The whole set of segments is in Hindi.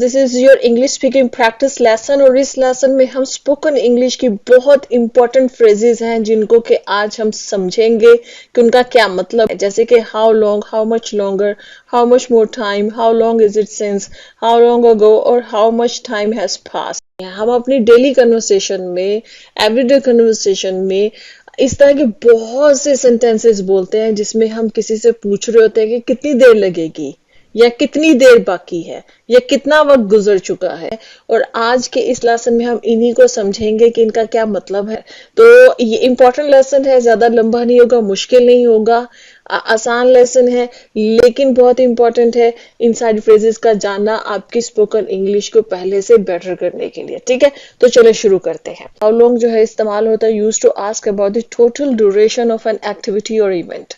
This is your English speaking practice lesson और इस लेसन में हम स्पोकन इंग्लिश की बहुत इंपॉर्टेंट फ्रेजेस हैं जिनको कि आज हम समझेंगे कि उनका क्या मतलब है, जैसे कि how long, how much longer, how much more time, how long is it since, how long ago और how much time has passed. हम अपनी डेली कन्वर्सेशन में, एवरीडे कन्वर्सेशन में इस तरह के बहुत से सेंटेंसेस बोलते हैं जिसमें हम किसी से पूछ रहे होते हैं कि कितनी देर लगेगी या कितनी देर बाकी है या कितना वक्त गुजर चुका है। और आज के इस लेसन में हम इन्हीं को समझेंगे कि इनका क्या मतलब है। तो ये इंपॉर्टेंट लेसन है, ज्यादा लंबा नहीं होगा, मुश्किल नहीं होगा, आसान लेसन है लेकिन बहुत इंपॉर्टेंट है इन सारी फ्रेजेस का जानना आपकी स्पोकन इंग्लिश को पहले से बेटर करने के लिए। ठीक है, तो चलो शुरू करते हैं। हाउ लॉन्ग जो है इस्तेमाल होता है used to ask about the total duration of an activity और इवेंट।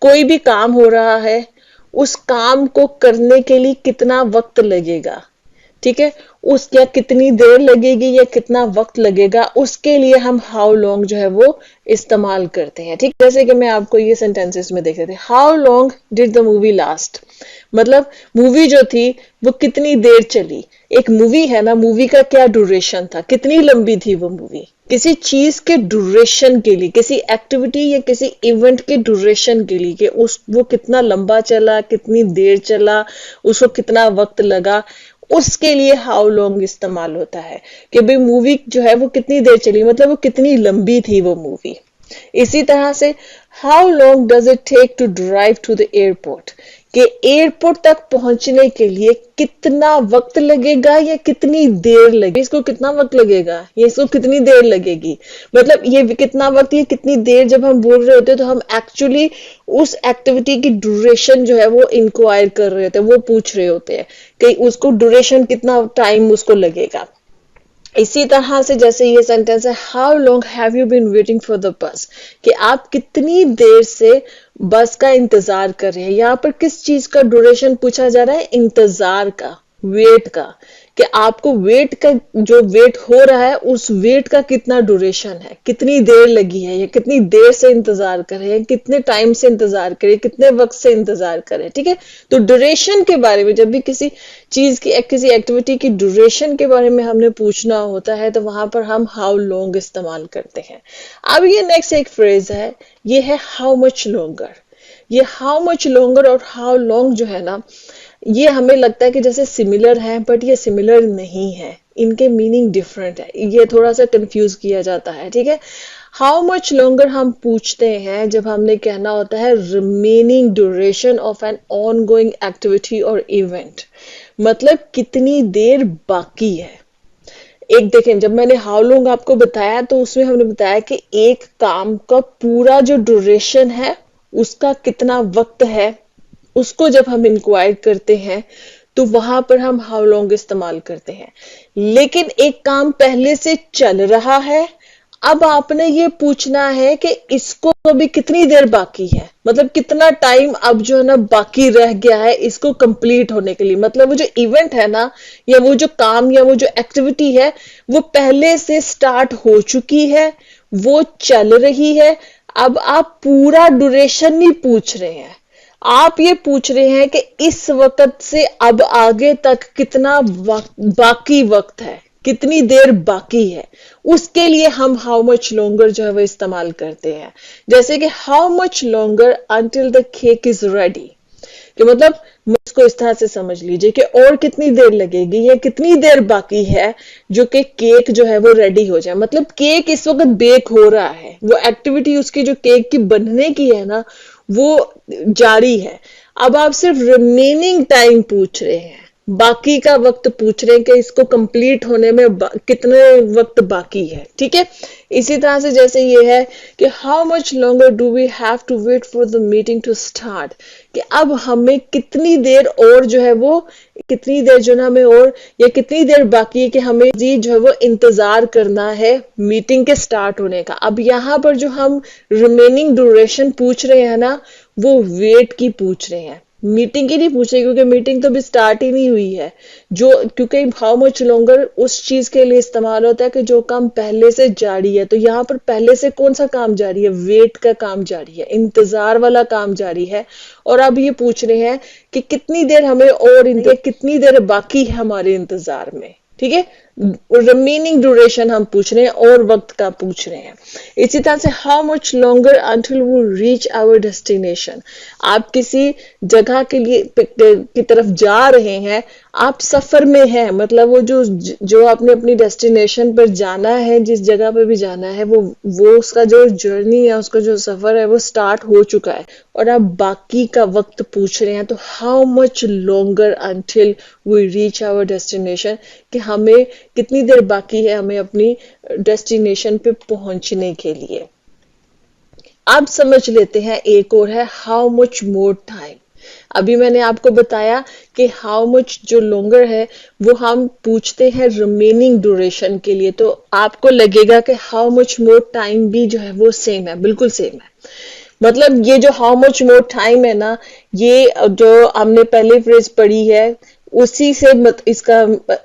कोई भी काम हो रहा है, उस काम को करने के लिए कितना वक्त लगेगा, ठीक है, उस या कितनी देर लगेगी या कितना वक्त लगेगा, उसके लिए हम हाउ लॉन्ग जो है वो इस्तेमाल करते हैं। ठीक, जैसे कि मैं आपको ये सेंटेंसेस में देख रहे थे, how long did the movie last, मतलब मूवी जो थी वो कितनी देर चली। एक मूवी है ना, मूवी का क्या ड्यूरेशन था, कितनी लंबी थी वो मूवी। किसी चीज के ड्यूरेशन के लिए, किसी एक्टिविटी या किसी इवेंट के ड्यूरेशन के लिए कि उस वो कितना लंबा चला, कितनी देर चला, उसको कितना वक्त लगा, उसके लिए हाउ लॉन्ग इस्तेमाल होता है कि भाई मूवी जो है वो कितनी देर चली, मतलब वो कितनी लंबी थी वो मूवी। इसी तरह से how long does it take to drive to the airport, कि एयरपोर्ट तक पहुंचने के लिए कितना वक्त लगेगा या कितनी देर लगेगी, इसको कितना वक्त लगेगा या इसको कितनी देर लगेगी। मतलब ये कितना वक्त, ये कितनी देर जब हम बोल रहे होते हैं तो हम एक्चुअली उस एक्टिविटी की ड्यूरेशन जो है वो इंक्वायर कर रहे होते हैं, वो पूछ रहे होते हैं कि उसको ड्यूरेशन कितना टाइम उसको लगेगा। इसी तरह से जैसे ये सेंटेंस है, how long have you been waiting for the bus, कि आप कितनी देर से बस का इंतजार कर रहे हैं। यहाँ पर किस चीज का ड्यूरेशन पूछा जा रहा है, इंतजार का, वेट का, कि आपको वेट का जो वेट हो रहा है उस वेट का कितना ड्यूरेशन है, कितनी देर लगी है या कितनी देर से इंतजार कर रहे हैं, कितने टाइम से इंतजार करें, कितने वक्त से इंतजार करें। ठीक है, तो ड्यूरेशन के बारे में, जब भी किसी चीज की, किसी एक्टिविटी की ड्यूरेशन के बारे में हमने पूछना होता है तो वहां पर हम हाउ लॉन्ग इस्तेमाल करते हैं। अब ये नेक्स्ट एक फ्रेज है, ये है हाउ मच लॉन्गर। ये हाउ मच लॉन्गर और हाउ लॉन्ग जो है ना, ये हमें लगता है कि जैसे सिमिलर है, बट ये सिमिलर नहीं है, इनके मीनिंग डिफरेंट है, ये थोड़ा सा कंफ्यूज किया जाता है। ठीक है, हाउ मच लॉन्गर हम पूछते हैं जब हमने कहना होता है remaining duration of an ongoing activity और इवेंट, मतलब कितनी देर बाकी है। एक देखें, जब मैंने हाउ लॉन्ग आपको बताया तो उसमें हमने बताया कि एक काम का पूरा जो ड्यूरेशन है उसका कितना वक्त है, उसको जब हम इंक्वायर करते हैं तो वहां पर हम हाउ लॉन्ग इस्तेमाल करते हैं। लेकिन एक काम पहले से चल रहा है, अब आपने ये पूछना है कि इसको अभी कितनी देर बाकी है, मतलब कितना टाइम अब जो है ना बाकी रह गया है इसको कंप्लीट होने के लिए। मतलब वो जो इवेंट है ना, या वो जो काम या वो जो एक्टिविटी है वो पहले से स्टार्ट हो चुकी है, वो चल रही है। अब आप पूरा ड्यूरेशन नहीं पूछ रहे हैं, आप ये पूछ रहे हैं कि इस वक्त से अब आगे तक कितना बाकी वक्त है, कितनी देर बाकी है। उसके लिए हम हाउ मच लॉन्गर जो है वो इस्तेमाल करते हैं। जैसे कि how much longer until the cake is ready, कि मतलब इसको इस तरह से समझ लीजिए कि और कितनी देर लगेगी या कितनी देर बाकी है जो कि केक जो है वो रेडी हो जाए। मतलब केक इस वक्त बेक हो रहा है, वो एक्टिविटी उसकी जो केक की बनने की है ना वो जारी है। अब आप सिर्फ रिमेनिंग टाइम पूछ रहे हैं, बाकी का वक्त पूछ रहे हैं कि इसको कंप्लीट होने में कितने वक्त बाकी है। ठीक है, इसी तरह से जैसे ये है कि how much longer do we have to wait for the meeting to start, कि अब हमें कितनी देर और जो है वो, कितनी देर जो है हमें और, या कितनी देर बाकी है कि हमें जी जो है वो इंतजार करना है मीटिंग के स्टार्ट होने का। अब यहाँ पर जो हम रिमेनिंग ड्यूरेशन पूछ रहे हैं ना वो वेट की पूछ रहे हैं, मीटिंग की नहीं पूछ रहे क्योंकि मीटिंग तो अभी स्टार्ट ही नहीं हुई है। जो क्योंकि हाउ मच लॉन्गर उस चीज के लिए इस्तेमाल होता है कि जो काम पहले से जारी है। तो यहाँ पर पहले से कौन सा काम जारी है? वेट का काम जारी है, इंतजार वाला काम जारी है। और अब ये पूछ रहे हैं कि कितनी देर हमें और कितनी देर बाकी है हमारे इंतजार में। ठीक है, रिमेनिंग ड्यूरेशन हम पूछ रहे हैं और वक्त का पूछ रहे हैं। इसी तरह से how much longer until we reach our destination. आप किसी जगह के लिए की तरफ जा रहे हैं, आप सफर में हैं, मतलब वो जो आपने अपनी डेस्टिनेशन पर जाना है, जिस जगह पे भी जाना है, वो उसका जो जर्नी है, उसका जो सफर है वो स्टार्ट हो चुका है और आप बाकी का वक्त पूछ रहे हैं। तो how much longer until we reach our destination, कि हमें कितनी देर बाकी है हमें अपनी डेस्टिनेशन पे पहुंचने के लिए। अब समझ लेते हैं एक और है हाउ मच मोर टाइम। अभी मैंने आपको बताया कि हाउ मच जो लॉन्गर है वो हम पूछते हैं रिमेनिंग ड्यूरेशन के लिए। तो आपको लगेगा कि हाउ मच मोर टाइम भी जो है वो सेम है, बिल्कुल सेम है। मतलब ये जो हाउ मच मोर टाइम है ना, ये जो हमने पहले फ्रेज पढ़ी है उसी से इसका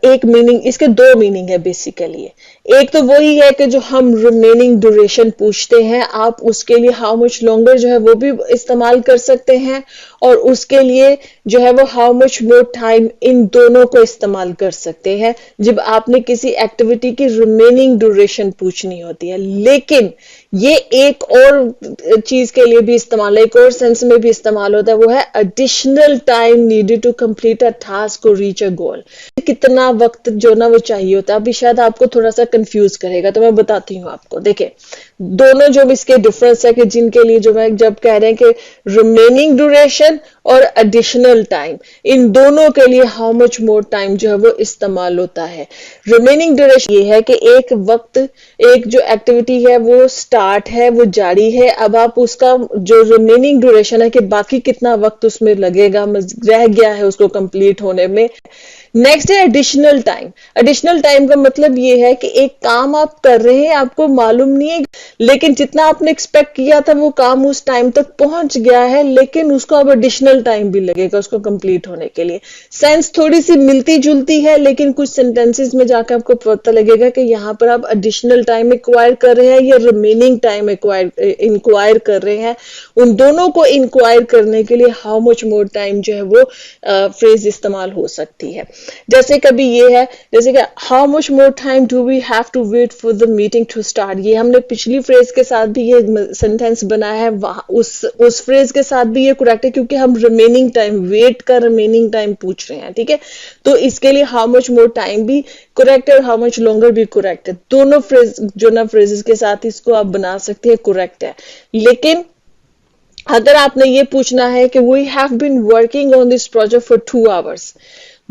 एक मीनिंग, इसके दो मीनिंग है बेसिकली। एक तो वही है कि जो हम रिमेनिंग ड्यूरेशन पूछते हैं, आप उसके लिए हाउ मच लॉन्गर जो है वो भी इस्तेमाल कर सकते हैं और उसके लिए जो है वो हाउ मच मोर टाइम, इन दोनों को इस्तेमाल कर सकते हैं जब आपने किसी एक्टिविटी की रिमेनिंग ड्यूरेशन पूछनी होती है। लेकिन ये एक और चीज के लिए भी इस्तेमाल है, एक और सेंस में भी इस्तेमाल होता है, वो है additional time needed to complete a task और रीच अ गोल। कितना वक्त जो ना वो चाहिए होता है। अभी शायद आपको थोड़ा सा कंफ्यूज करेगा, तो मैं बताती हूँ आपको। देखिए, दोनों जो इसके डिफरेंस है कि जिनके लिए जो मैं जब कह रहे हैं कि रिमेनिंग ड्यूरेशन और एडिशनल टाइम, इन दोनों के लिए हाउ मच मोर टाइम जो है वो इस्तेमाल होता है। रिमेनिंग ड्यूरेशन ये है कि एक वक्त, एक जो एक्टिविटी है वो स्टार्ट है, वो जारी है, अब आप उसका जो रिमेनिंग ड्यूरेशन है कि बाकी कितना वक्त उसमें लगेगा, रह गया है उसको कंप्लीट होने में। नेक्स्ट है एडिशनल टाइम। एडिशनल टाइम का मतलब ये है कि एक काम आप कर रहे हैं, आपको मालूम नहीं है, लेकिन जितना आपने एक्सपेक्ट किया था वो काम उस टाइम तक पहुंच गया है, लेकिन उसको अब एडिशनल टाइम भी लगेगा उसको कंप्लीट होने के लिए। सेंस थोड़ी सी मिलती जुलती है, लेकिन कुछ सेंटेंसेस में जाकर आपको पता लगेगा कि यहाँ पर आप एडिशनल टाइम एक्वायर कर रहे हैं या रिमेनिंग टाइम इंक्वायर कर रहे हैं। उन दोनों को इंक्वायर करने के लिए हाउ मच मोर टाइम जो है वो फ्रेज इस्तेमाल हो सकती है। जैसे कभी ये है, जैसे कि how much more time do we have to wait for the meeting to start. ये हमने पिछली फ्रेज के साथ भी ये सेंटेंस बनाया है, उस फ्रेज के साथ भी ये करेक्ट है क्योंकि हम रिमेनिंग टाइम, वेट का रिमेनिंग टाइम पूछ रहे हैं। ठीक है, तो इसके लिए हाउ मच मोर टाइम भी करेक्ट है और हाउ मच लॉन्गर भी करेक्ट है। दोनों फ्रेज जो ना फ्रेजेस के साथ इसको आप बना सकते हैं, करेक्ट है। लेकिन अगर आपने ये पूछना है कि we have been working on this project for 2 hours,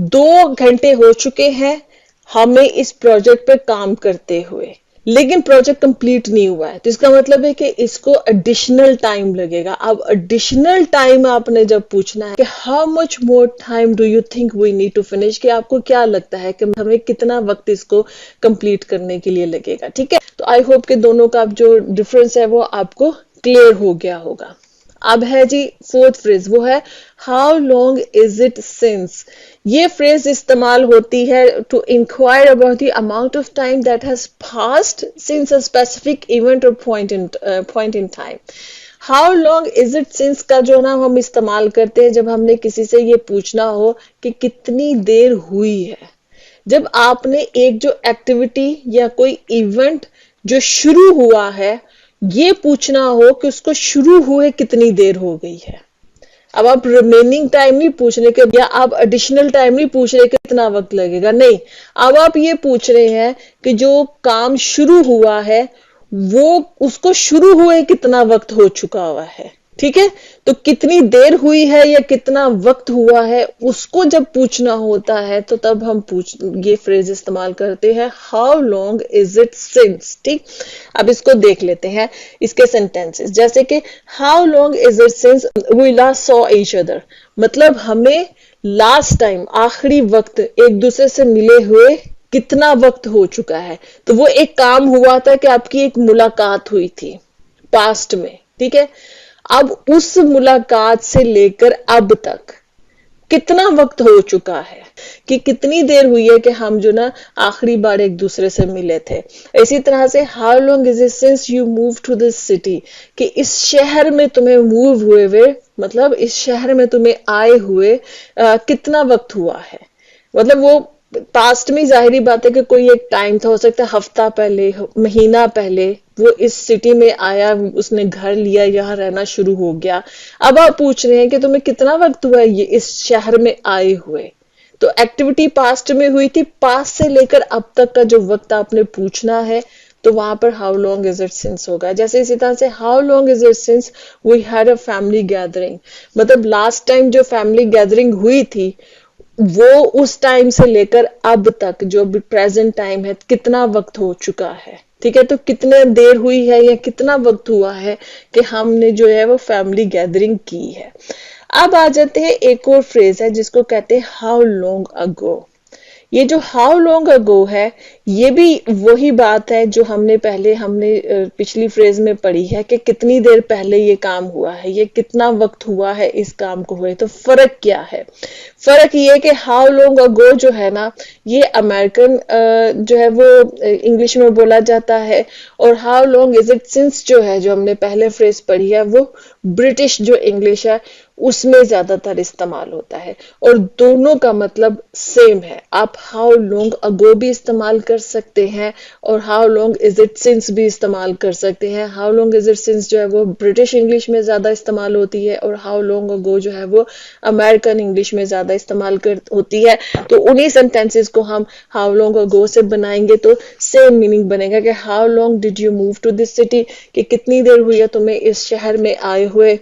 2 घंटे हो चुके हैं हमें इस प्रोजेक्ट पे काम करते हुए, लेकिन प्रोजेक्ट कंप्लीट नहीं हुआ है, तो इसका मतलब है कि इसको एडिशनल टाइम लगेगा। अब एडिशनल टाइम आपने जब पूछना है कि how much more time do you think we need to finish, कि आपको क्या लगता है कि हमें कितना वक्त इसको कंप्लीट करने के लिए लगेगा। ठीक है, तो आई होप कि दोनों का जो डिफरेंस है वो आपको क्लियर हो गया होगा। अब है जी फोर्थ फ्रेज, वो है how long is it since. ये फ्रेज इस्तेमाल होती है to inquire about the amount of time that has passed since a specific event और point in time. How long is it since का जो ना हम इस्तेमाल करते हैं जब हमने किसी से ये पूछना हो कि कितनी देर हुई है। जब आपने एक जो एक्टिविटी या कोई इवेंट जो शुरू हुआ है ये पूछना हो कि उसको शुरू हुए कितनी देर हो गई है। अब आप रिमेनिंग टाइम नहीं पूछ रहे कि, या आप एडिशनल टाइम नहीं पूछ रहे कि कितना वक्त लगेगा, नहीं। अब आप ये पूछ रहे हैं कि जो काम शुरू हुआ है वो, उसको शुरू हुए कितना वक्त हो चुका हुआ है। ठीक है, तो कितनी देर हुई है या कितना वक्त हुआ है, उसको जब पूछना होता है तो तब हम ये फ्रेज इस्तेमाल करते हैं how long is it since. ठीक, अब इसको देख लेते हैं इसके सेंटेंसेस। जैसे कि how long is it since we last saw each other, मतलब हमें लास्ट टाइम, आखिरी वक्त एक दूसरे से मिले हुए कितना वक्त हो चुका है। तो वो एक काम हुआ था कि आपकी एक मुलाकात हुई थी पास्ट में। ठीक है, अब उस मुलाकात से लेकर अब तक कितना वक्त हो चुका है, कि कितनी देर हुई है कि हम जो ना आखिरी बार एक दूसरे से मिले थे। इसी तरह से how long is it since you move to this city, कि इस शहर में तुम्हें मूव हुए मतलब इस शहर में तुम्हें आए हुए कितना वक्त हुआ है। मतलब वो पास्ट में जाहिर बात है कि कोई एक टाइम था, हो सकता है हफ्ता पहले, महीना पहले वो इस सिटी में आया, उसने घर लिया, यहाँ रहना शुरू हो गया। अब आप पूछ रहे हैं कि तुम्हें कितना वक्त हुआ ये इस शहर में आए हुए। तो एक्टिविटी पास्ट में हुई थी, पास्ट से लेकर अब तक का जो वक्त आपने पूछना है, तो वहां पर how long is it since होगा। जैसे इसी तरह से how long is it since we had a family gathering, मतलब लास्ट टाइम जो फैमिली गैदरिंग हुई थी वो उस टाइम से लेकर अब तक जो भी प्रेजेंट टाइम है कितना वक्त हो चुका है। ठीक है, तो कितने देर हुई है या कितना वक्त हुआ है कि हमने जो है वो फैमिली गैदरिंग की है। अब आ जाते हैं एक और फ्रेज है जिसको कहते हैं हाउ लॉन्ग अगो। ये जो हाउ लॉन्ग अगो है, ये भी वही बात है जो हमने पिछली फ्रेज में पढ़ी है कि कितनी देर पहले ये काम हुआ है, ये कितना वक्त हुआ है इस काम को हुए। तो फर्क क्या है? फर्क ये कि हाउ लॉन्ग अगो जो है ना, ये अमेरिकन जो है वो इंग्लिश में बोला जाता है, और how long is it since जो है, जो हमने पहले फ्रेज पढ़ी है, वो ब्रिटिश जो इंग्लिश है उसमें ज्यादातर इस्तेमाल होता है, और दोनों का मतलब सेम है। आप हाउ लॉन्ग अगो भी इस्तेमाल कर सकते हैं और how long is it since भी इस्तेमाल कर सकते हैं। How long is it since जो है वो ब्रिटिश इंग्लिश में ज्यादा इस्तेमाल होती है, और हाउ लॉन्ग अगो जो है वो अमेरिकन इंग्लिश में ज्यादा इस्तेमाल कर होती है। तो उन्हीं सेंटेंसेस को हम हाउ लॉन्ग अगो से बनाएंगे तो सेम मीनिंग बनेगा कि how long did you move to this city, कि कितनी देर हुई है तुम्हें इस शहर में आए हुए,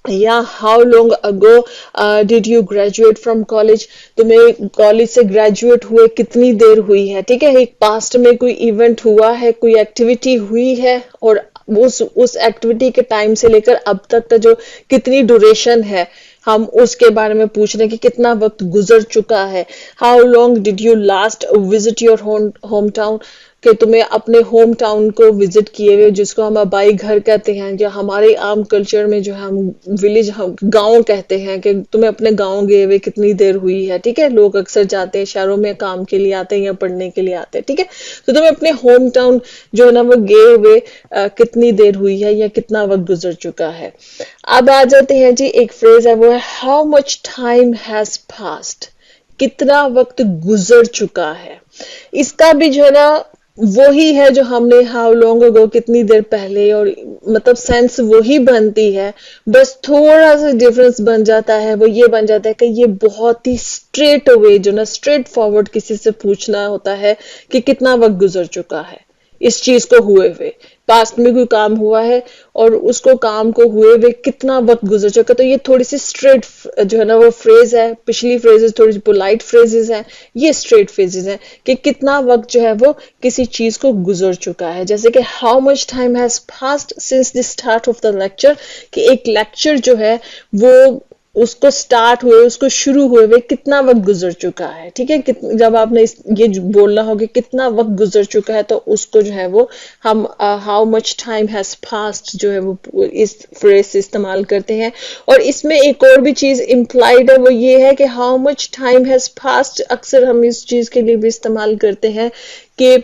या how long ago did you graduate from college, तुम्हें कॉलेज से ग्रेजुएट हुए कितनी देर हुई है। ठीक है, एक पास्ट में कोई इवेंट हुआ है, कोई एक्टिविटी हुई है, और उस एक्टिविटी के टाइम से लेकर अब तक का जो कितनी ड्यूरेशन है, हम उसके बारे में पूछ रहे हैं कि कितना वक्त गुजर चुका है। How long did you last visit your home town, कि तुम्हें अपने होम टाउन को विजिट किए हुए, जिसको हम आबाई घर कहते हैं, या हमारे आम कल्चर में जो हम विलेज, हम गांव कहते हैं, कि तुम्हें अपने गांव गए हुए कितनी देर हुई है। ठीक है, लोग अक्सर जाते हैं शहरों में, काम के लिए आते हैं या पढ़ने के लिए आते हैं। ठीक है, तो तुम्हें अपने होम टाउन जो है ना वो गए हुए कितनी देर हुई है या कितना वक्त गुजर चुका है। अब आ जाते हैं जी, एक फ्रेज है वो है how much time has passed, कितना वक्त गुजर चुका है। इसका भी जो है ना वही है जो हमने हाउ लॉन्ग अगो, कितनी देर पहले, और मतलब सेंस वही बनती है, बस थोड़ा सा डिफरेंस बन जाता है। वो ये बन जाता है कि ये बहुत ही स्ट्रेट अवे जो ना स्ट्रेट फॉरवर्ड किसी से पूछना होता है कि कितना वक्त गुजर चुका है इस चीज को हुए हुए। पास्ट में कोई काम हुआ है और उसको काम को हुए हुए कितना वक्त गुजर चुका, तो ये थोड़ी सी स्ट्रेट जो है ना वो फ्रेज है। पिछली फ्रेजेस थोड़ी सी पोलाइट फ्रेजेस हैं, ये स्ट्रेट फ्रेजेस हैं कि कितना वक्त जो है वो किसी चीज को गुजर चुका है। जैसे कि how much time has passed since the start of the lecture, कि एक लेक्चर जो है वो उसको स्टार्ट हुए, उसको शुरू हुए हुए कितना वक्त गुजर चुका है। ठीक है, जब आपने ये बोलना होगा कितना वक्त गुजर चुका है, तो उसको जो है वो हम how much time has passed जो है वो इस फ्रेज से इस्तेमाल करते हैं। और इसमें एक और भी चीज इम्प्लाइड है, वो ये है कि how much time has passed अक्सर हम इस चीज के लिए भी इस्तेमाल करते हैं कि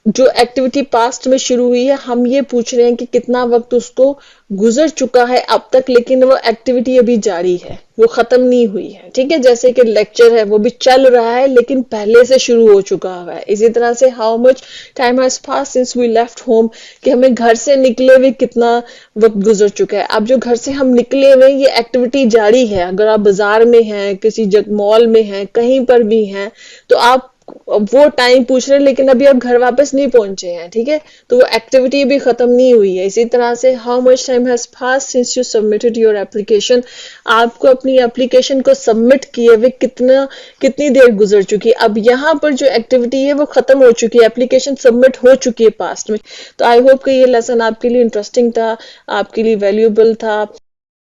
जो एक्टिविटी पास्ट में शुरू हुई है, हम ये पूछ रहे हैं कि कितना वक्त उसको गुजर चुका है अब तक, लेकिन वो एक्टिविटी अभी जारी है, वो खत्म नहीं हुई है। ठीक है, जैसे कि लेक्चर है वो भी चल रहा है लेकिन पहले से शुरू हो चुका हुआ है। इसी तरह से how much time has passed since we left home, कि हमें घर से निकले हुए कितना वक्त गुजर चुका है। अब जो घर से हम निकले हुए, ये एक्टिविटी जारी है। अगर आप बाजार में हैं, किसी मॉल में हैं, कहीं पर भी हैं, तो आप वो टाइम पूछ रहे हैं लेकिन अभी आप घर वापस नहीं पहुंचे हैं। ठीक है, तो वो एक्टिविटी भी खत्म नहीं हुई है। इसी तरह से how much time has passed since you submitted your application, आपको अपनी एप्लीकेशन को सबमिट किए हुए कितनी देर गुजर चुकी है। अब यहाँ पर जो एक्टिविटी है वो खत्म हो चुकी है, एप्लीकेशन सबमिट हो चुकी है पास्ट में। तो आई होप कि ये लेसन आपके लिए इंटरेस्टिंग था, आपके लिए वैल्यूएबल था।